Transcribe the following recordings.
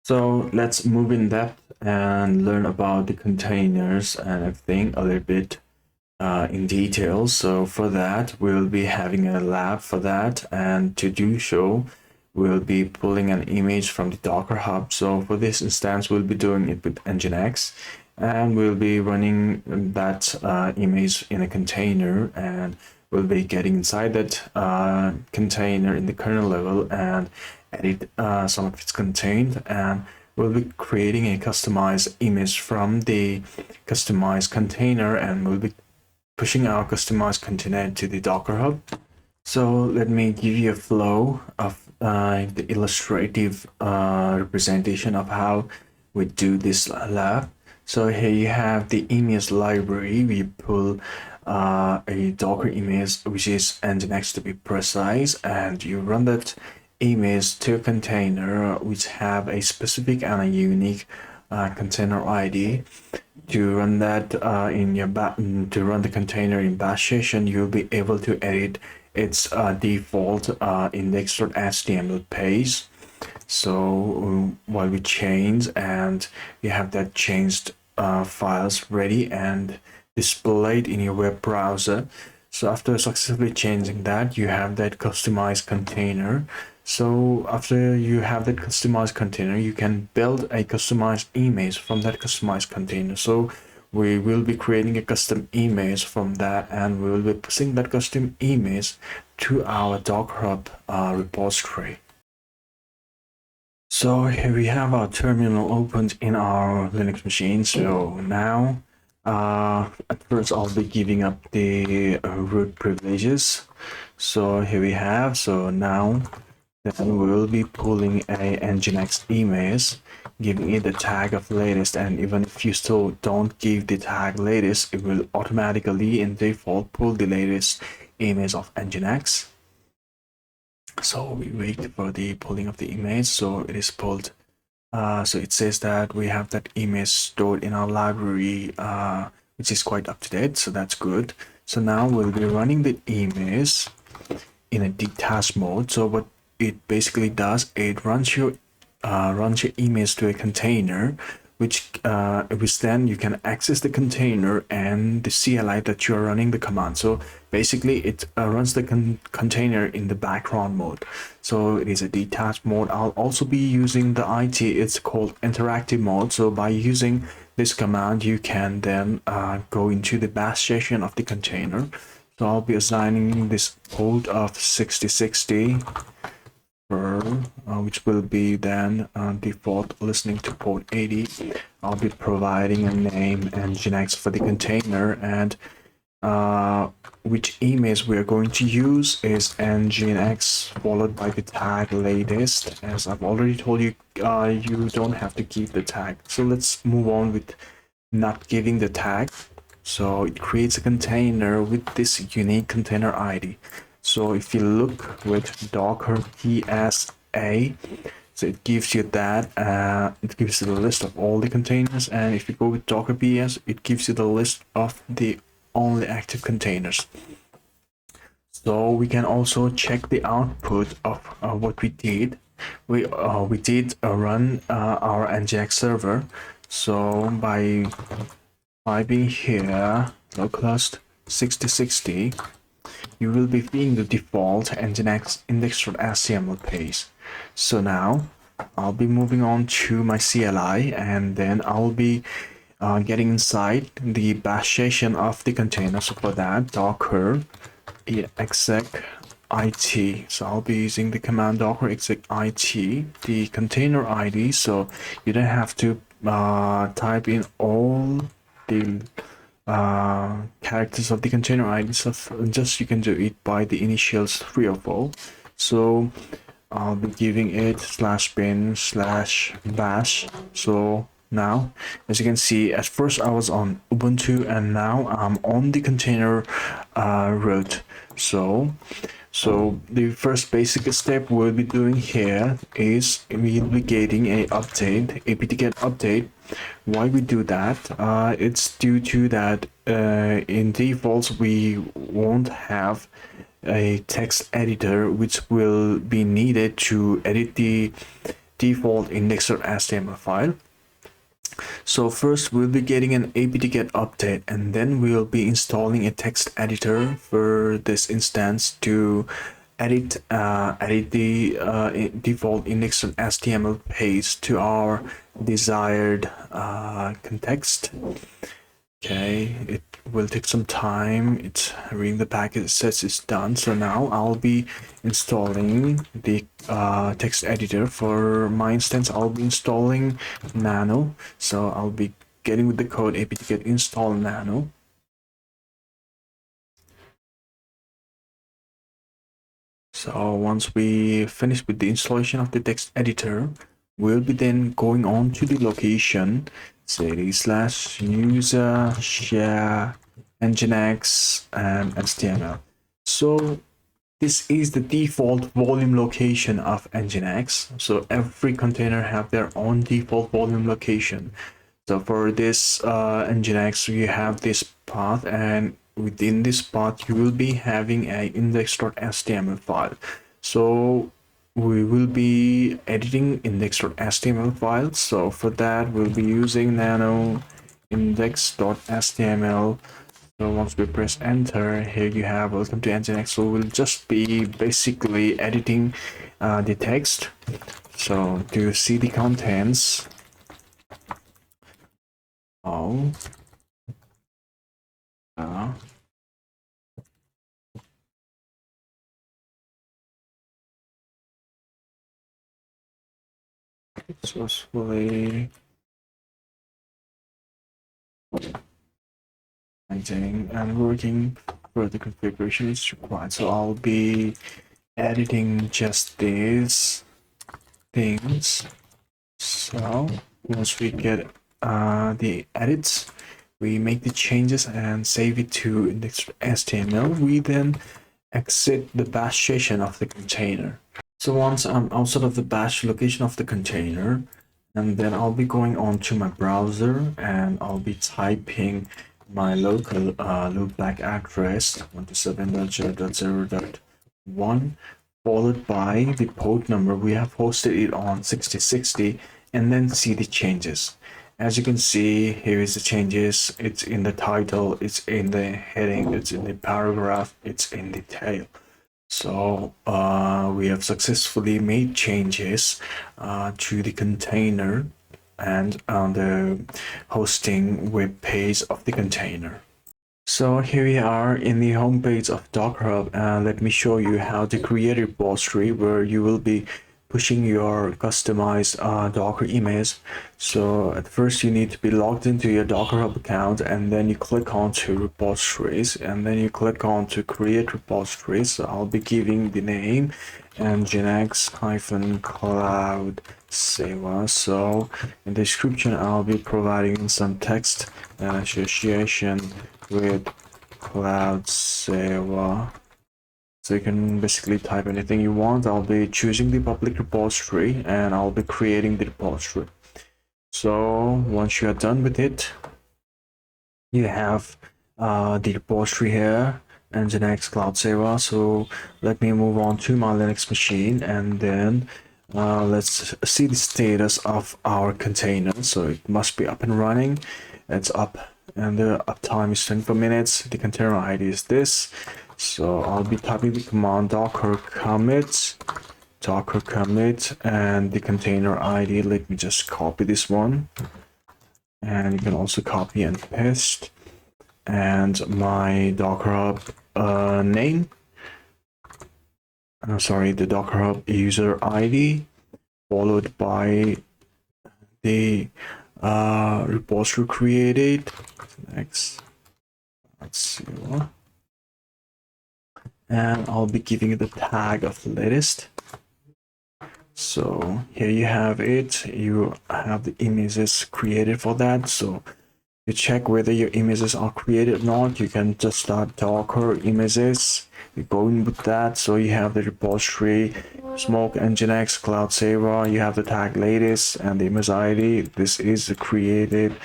So let's move in depth and learn about the containers and everything a little bit in detail. So for that, we'll be having a lab for that. And to do so, we'll be pulling an image from the Docker Hub. So for this instance, we'll be doing it with Nginx. And we'll be running that image in a container, and we'll be getting inside that container in the kernel level and edit some of its content, and we'll be creating a customized image from the customized container, and we'll be pushing our customized container to the Docker Hub. So let me give you a flow of the illustrative representation of how we do this lab. So here you have the image library. We pull a Docker image, which is Nginx to be precise, and you run that image to a container which have a specific and a unique container ID. To run that to run the container in bash session, you'll be able to edit its default index.html page. So while we change, and you have that changed files ready and displayed in your web browser. So after successfully changing that, you have that customized container. So after you have that customized container, you can build a customized image from that customized container. So we will be creating a custom image from that, and we will be pushing that custom image to our Docker Hub repository. So here we have our terminal opened in our Linux machine. So now, at first I'll be giving up the root privileges. So here we have, so now then we will be pulling a Nginx image, giving it the tag of latest, and even if you still don't give the tag latest, it will automatically in default pull the latest image of Nginx. So we wait for the pulling of the image. So it is pulled. So it says that we have that image stored in our library, which is quite up to date. So that's good. So now we'll be running the image in a detached mode. So what it basically does, it runs your image to a container, which then you can access the container and the CLI that you're running the command. So basically it runs the container in the background mode. So it is a detached mode. I'll also be using the IT, it's called interactive mode. So by using this command, you can then go into the bash session of the container. So I'll be assigning this port of 6060, which will be then default listening to port 80. I'll be providing a name Nginx for the container, and which image we're going to use is Nginx followed by the tag latest. As I've already told you, you don't have to keep the tag. So let's move on with not giving the tag. So it creates a container with this unique container ID. So if you look with Docker PSA, so it gives you that, it gives you the list of all the containers, and if you go with Docker PS, it gives you the list of the only active containers. So we can also check the output of what we did. We did run our Nginx server. So by typing here localhost 6060, you will be seeing the default Nginx index.html page. So now I'll be moving on to my CLI, and then I'll be getting inside the bash session of the container. So for that, docker exec it. So I'll be using the command docker exec it, the container ID. So you don't have to type in all the characters of the container ID, so just you can do it by the initials 3 or 4. So I'll be giving it /bin/bash. So now, as you can see, at first I was on Ubuntu, and now I'm on the container root. So the first basic step we'll be doing here is we'll be getting a update, apt-get update. Why we do that? It's due to that in defaults we won't have a text editor which will be needed to edit the default index.html file. So first we'll be getting an apt-get update, and then we'll be installing a text editor for this instance to edit the default index.html page to our desired context. Okay, it will take some time. It's reading the package. It says it's done. So now I'll be installing the text editor. For my instance, I'll be installing Nano. So I'll be getting with the code apt-get install Nano. So once we finish with the installation of the text editor, we'll be then going on to the location cd/user share nginx and html. So this is the default volume location of nginx. So every container have their own default volume location. So for this nginx, you have this path, and within this path you will be having a index.html file. So we will be editing index.html files. So for that we'll be using nano index.html. So once we press enter, here you have welcome to nginx. So we'll just be basically editing the text. So to see the contents, successfully editing and working for the configuration is required. So I'll be editing just these things. So once we get the edits, we make the changes and save it to index.html. We then exit the bash session of the container. So once I'm outside of the bash location of the container, and then I'll be going on to my browser and I'll be typing my local loopback address 127.0.0.1 followed by the port number. We have hosted it on 6060, and then see the changes. As you can see, here is the changes. It's in the title, it's in the heading, it's in the paragraph, it's in the tail. So we have successfully made changes to the container and on the hosting web page of the container. So here we are in the home page of Docker Hub, and let me show you how to create a repository where you will be pushing your customized Docker image. So at first you need to be logged into your Docker Hub account, and then you click on to repositories, and then you click on to create repositories. So I'll be giving the name nginx-CloudSewa. So in the description I'll be providing some text and association with CloudSewa. So you can basically type anything you want. I'll be choosing the public repository and I'll be creating the repository. So once you are done with it, you have the repository here, nginx CloudSewa. So let me move on to my Linux machine, and then let's see the status of our container. So it must be up and running. It's up, and the uptime is 24 minutes. The container ID is this. So I'll be typing the command docker commit, and the container ID. Let me just copy this one, and you can also copy and paste, and my Docker Hub name. The Docker Hub user ID, followed by the repository created. Next, let's see what. And I'll be giving it the tag of the latest. So here you have it. You have the images created for that. So to check whether your images are created or not, you can just start Docker images. You go in with that. So you have the repository, smoke nginx CloudSewa. You have the tag latest and the image ID. This is created,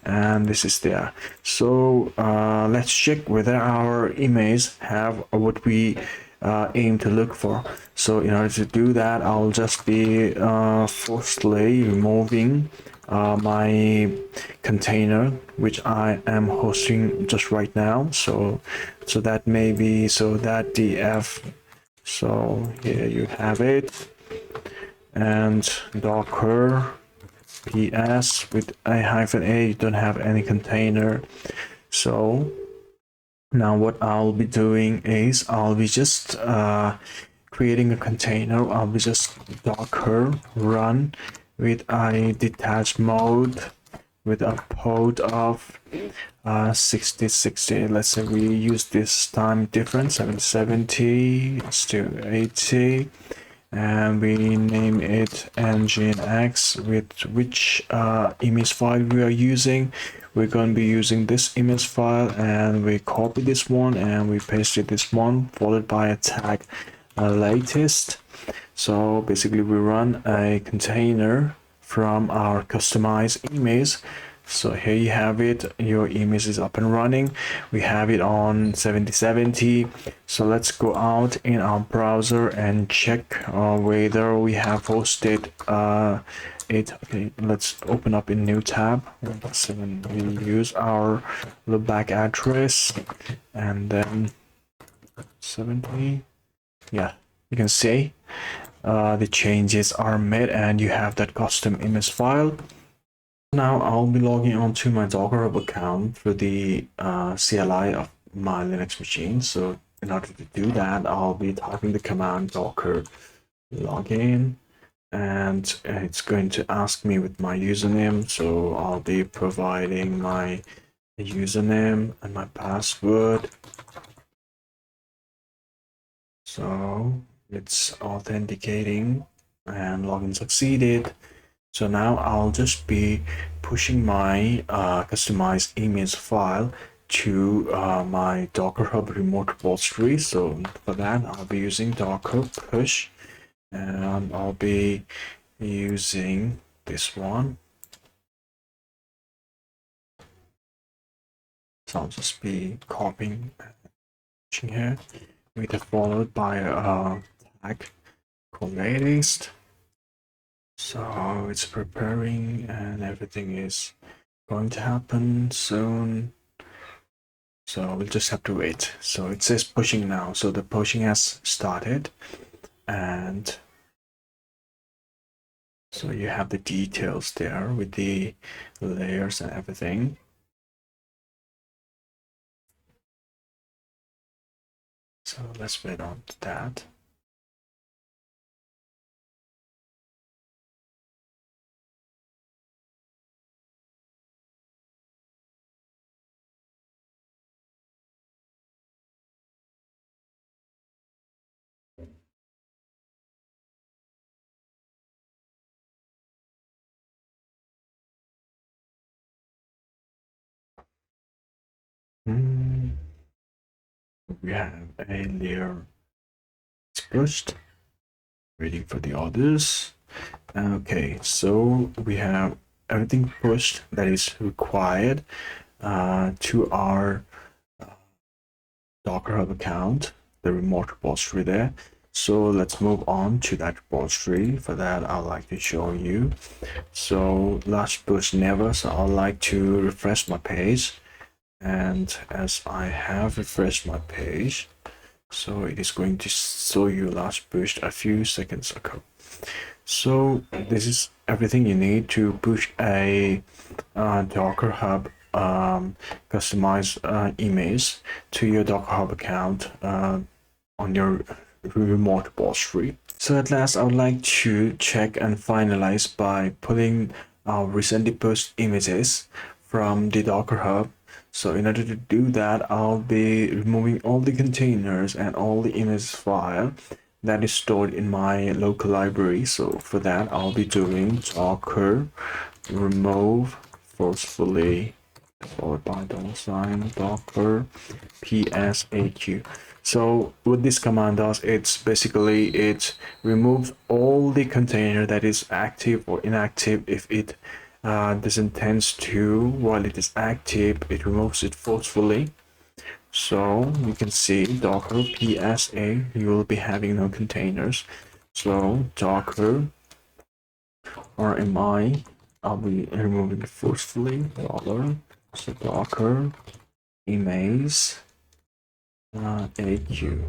and this is there. So let's check whether our image have what we aim to look for. So in order to do that, I'll just be firstly removing my container which I am hosting just right now. So that may be that df. So here you have it, and docker ps with a -a. You don't have any container. So now what I'll be doing is I'll be just creating a container. I'll be just docker run with a detached mode with a port of 6060. Let's say we use this time difference 770 to 80, and we name it nginx. With which image file we are using, we're going to be using this image file, and we copy this one and we pasted this one followed by a tag latest. So basically we run a container from our customized image. So here you have it, your image is up and running. We have it on 7070. So let's go out in our browser and check whether we have hosted it. Okay, let's open up a new tab. We use our loopback address and then 70. Yeah, you can see the changes are made and you have that custom image file. Now I'll be logging onto my Docker Hub account through the CLI of my Linux machine. So in order to do that, I'll be typing the command docker login, and it's going to ask me with my username. So I'll be providing my username and my password. So it's authenticating and login succeeded. So now I'll just be pushing my customized image file to my Docker Hub remote repository. So for that, I'll be using docker push, and I'll be using this one. So I'll just be copying and pushing here, with it followed by a tag called latest. So it's preparing and everything is going to happen soon. So we'll just have to wait. So it says pushing now. So the pushing has started, and so you have the details there with the layers and everything. So let's wait on to that. We have a layer pushed, waiting for the others. Okay, so we have everything pushed that is required to our Docker Hub account, the remote repository there. So let's move on to that repository. For that, I'd like to show you. So last push never. So I'd like to refresh my page, and as I have refreshed my page, so it is going to show you last pushed a few seconds ago. So this is everything you need to push a Docker Hub customized image to your Docker Hub account on your remote repository. So at last, I would like to check and finalize by pulling our recently pushed images from the Docker Hub. So in order to do that, I'll be removing all the containers and all the image file that is stored in my local library. So for that, I'll be doing docker remove forcefully followed by $sign docker psaq. So what this command does, it's basically it removes all the container that is active or inactive. If it doesn't tend to, while it is active, it removes it forcefully. So you can see Docker PSA, you will be having no containers. So Docker RMI, I'll be removing it forcefully. Dollar. So Docker image AQ.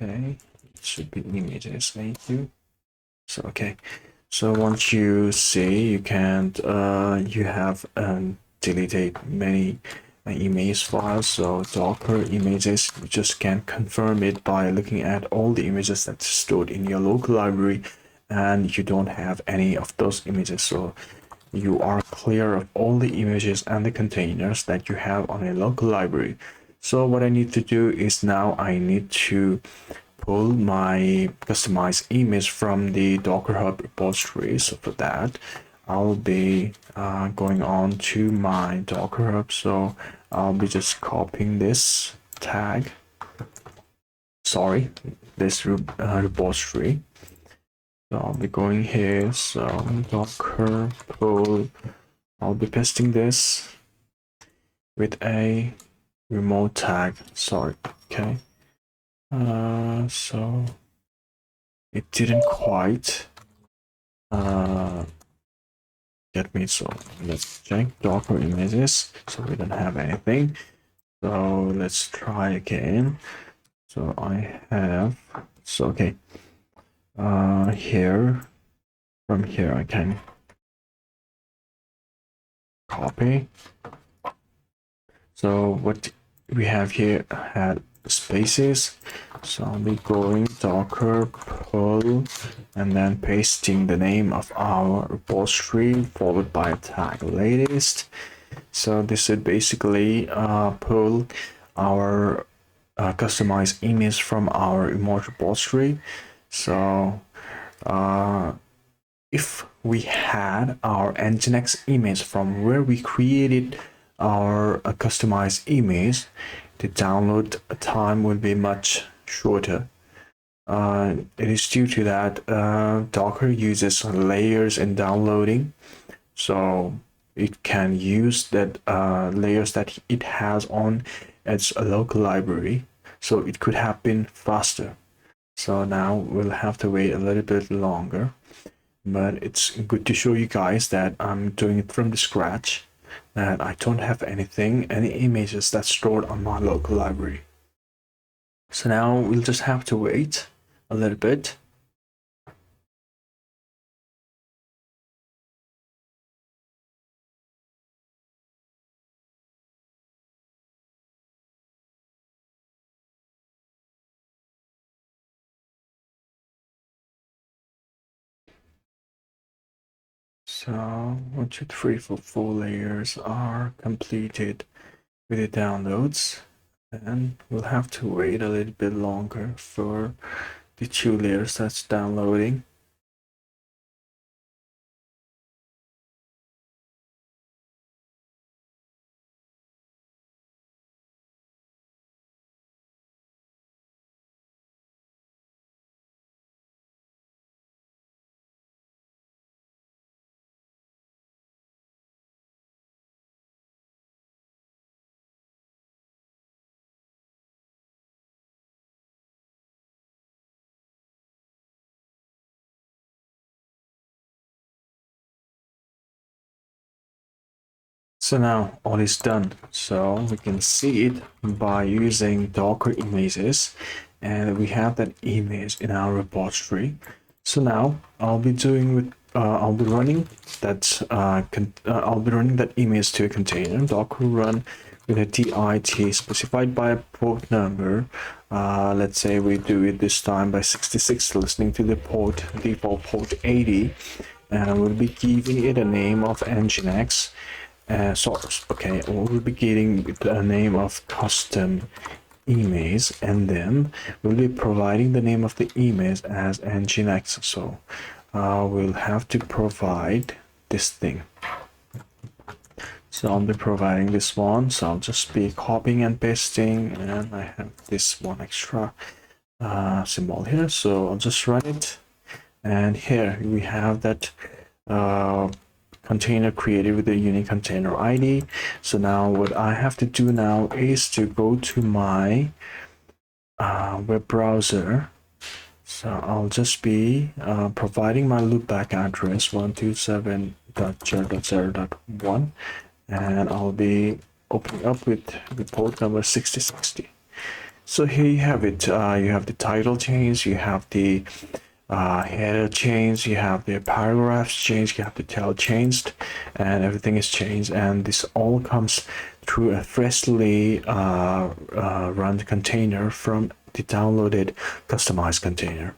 Okay, it should be images AQ. So okay. So once you see, you can't, you have deleted many image files. So Docker images, you just can confirm it by looking at all the images that's stored in your local library, and you don't have any of those images. So you are clear of all the images and the containers that you have on a local library. So what I need to do is now I need to pull my customized image from the Docker Hub repository. So for that, I'll be going on to my Docker Hub. So I'll be just copying this tag, sorry, this repository. So I'll be going here. So Docker pull, I'll be pasting this with a remote tag. Sorry, okay. So it didn't quite get me. So let's check Docker images. So we don't have anything. So let's try again. So I have, so okay. Here, from here I can copy. So what we have here had spaces. So I'll be going Docker pull and then pasting the name of our repository followed by a tag latest. So this would basically pull our customized image from our remote repository. So if we had our Nginx image from where we created our customized image, the download time will be much shorter. It is due to that Docker uses layers in downloading, so it can use that layers that it has on its local library, so it could have been faster. So now we'll have to wait a little bit longer, but it's good to show you guys that I'm doing it from the scratch, that I don't have any images that's stored on my local library. So now we'll just have to wait a little bit. So 1, 2, 3, 4 layers are completed with the downloads, and we'll have to wait a little bit longer for the 2 layers that's downloading. So now all is done. So we can see it by using Docker images, and we have that image in our repository. So now I'll be running that image to a container. Docker run with a DIT specified by a port number. Let's say we do it this time by 66, listening to the port default port 80, and we'll be giving it a name of Nginx. Source. Okay, we'll be getting the name of custom image, and then we'll be providing the name of the image as Nginx. So we'll have to provide this thing. So I'll be providing this one. So I'll just be copying and pasting, and I have this one extra symbol here. So I'll just run it, and here we have that container created with a unique container ID. So now what I have to do now is to go to my web browser. So I'll just be providing my loopback address 127.0.0.1, and I'll be opening up with report number 6060. So here you have it. You have the title change, you have the header change, you have the paragraphs changed, you have the tail changed, and everything is changed. And this all comes through a freshly run container from the downloaded customized container.